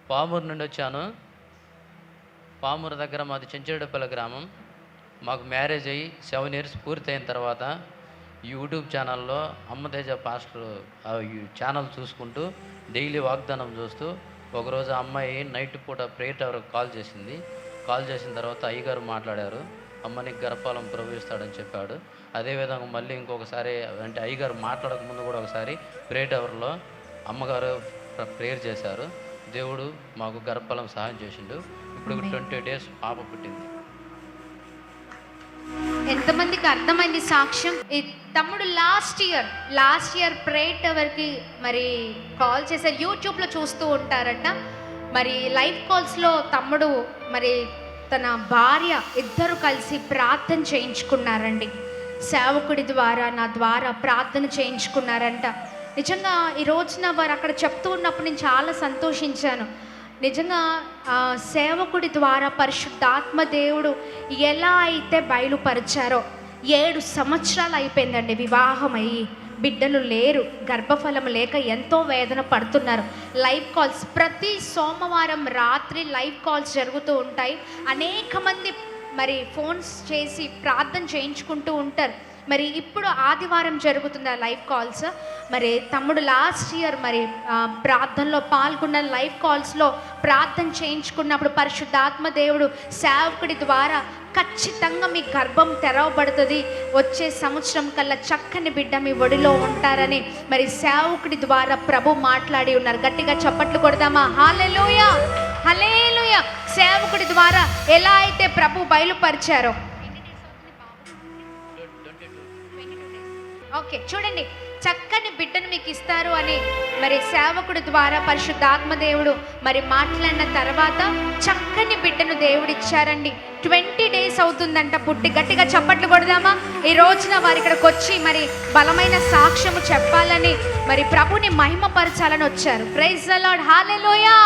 పామూరు నుండి వచ్చాను. పామూరు దగ్గర మాది చెంచురెడ్డిపల్లి గ్రామం. మాకు మ్యారేజ్ అయ్యి 7 ఇయర్స్ పూర్తయిన తర్వాత యూట్యూబ్ ఛానల్లో అమ్మతేజ పాస్టర్ ఛానల్ చూసుకుంటూ డైలీ వాగ్దానం చూస్తూ ఒకరోజు అమ్మాయి నైట్ పూట ప్రేయర్ టవర్కి కాల్ చేసింది. కాల్ చేసిన తర్వాత అయ్యగారు మాట్లాడారు, అమ్మ నీకు గర్భఫలం ప్రవహిస్తాడని చెప్పాడు. అదేవిధంగా మళ్ళీ ఇంకొకసారి, అంటే అయ్యగారు మాట్లాడక ముందు కూడా ఒకసారి ప్రేయర్ టవర్లో అమ్మగారు ప్రేయర్ చేశారు. దేవుడు మాకు గర్భఫలం సహాయం చేసిండు. ఇప్పుడు 20 డేస్ పాప పుట్టింది. ఎంతమందికి అర్థమైంది సాక్ష్యం? ఈ తమ్ముడు లాస్ట్ ఇయర్ ప్రేయర్ టవర్కి మరి కాల్ చేశారు. యూట్యూబ్లో చూస్తూ ఉంటారట. మరి లైవ్ కాల్స్లో తమ్ముడు మరి తన భార్య ఇద్దరు కలిసి ప్రార్థన చేయించుకున్నారండి. సేవకుడి ద్వారా, నా ద్వారా ప్రార్థన చేయించుకున్నారంట. నిజంగా ఈ రోజున వారు అక్కడ చెప్తూ ఉన్నప్పుడు నేను చాలా సంతోషించాను. నిజంగా సేవకుడి ద్వారా పరిశుద్ధాత్మ దేవుడు ఎలా అయితే బయలుపరిచారో 7 సంవత్సరాలు అయిపోయిందండి వివాహం అయ్యి. బిడ్డలు లేరు, గర్భఫలం లేక ఎంతో వేదన పడుతున్నారు. లైవ్ కాల్స్ ప్రతి సోమవారం రాత్రి లైవ్ కాల్స్ జరుగుతూ ఉంటాయి. అనేక మంది మరి ఫోన్స్ చేసి ప్రార్థన చేయించుకుంటూ ఉంటారు. మరి ఇప్పుడు ఆదివారం జరుగుతున్న లైవ్ కాల్స్. మరి తమ్ముడు లాస్ట్ ఇయర్ మరి ప్రార్థనలో పాల్గొన్న లైవ్ కాల్స్లో ప్రార్థన చేయించుకున్నప్పుడు పరిశుద్ధాత్మ దేవుడు సేవకుడి ద్వారా ఖచ్చితంగా మీ గర్భం తెరవబడుతుంది, వచ్చే సంవత్సరం కల్లా చక్కని బిడ్డ మీ ఒడిలో ఉంటారని మరి సేవకుడి ద్వారా ప్రభు మాట్లాడి ఉన్నారు. గట్టిగా చప్పట్లు కొడదామా? హల్లెలూయా, హల్లెలూయా. సేవకుడి ద్వారా ఎలా అయితే ప్రభు బయలుపరిచారో. ఓకే, చూడండి, చక్కని బిడ్డను మీకు ఇస్తారు అని మరి సేవకుడి ద్వారా పరిశుద్ధాత్మ దేవుడు మరి మాట్లాడిన తర్వాత చక్కని బిడ్డను దేవుడు ఇచ్చారండి. 20 డేస్ అవుతుందంట పుట్టి. గట్టిగా చప్పట్లు కొడదామా? ఈ రోజున వారి ఇక్కడికి వచ్చి మరి బలమైన సాక్ష్యము చెప్పాలని మరి ప్రభుని మహిమపరచాలని వచ్చారు. Praise the lord, hallelujah.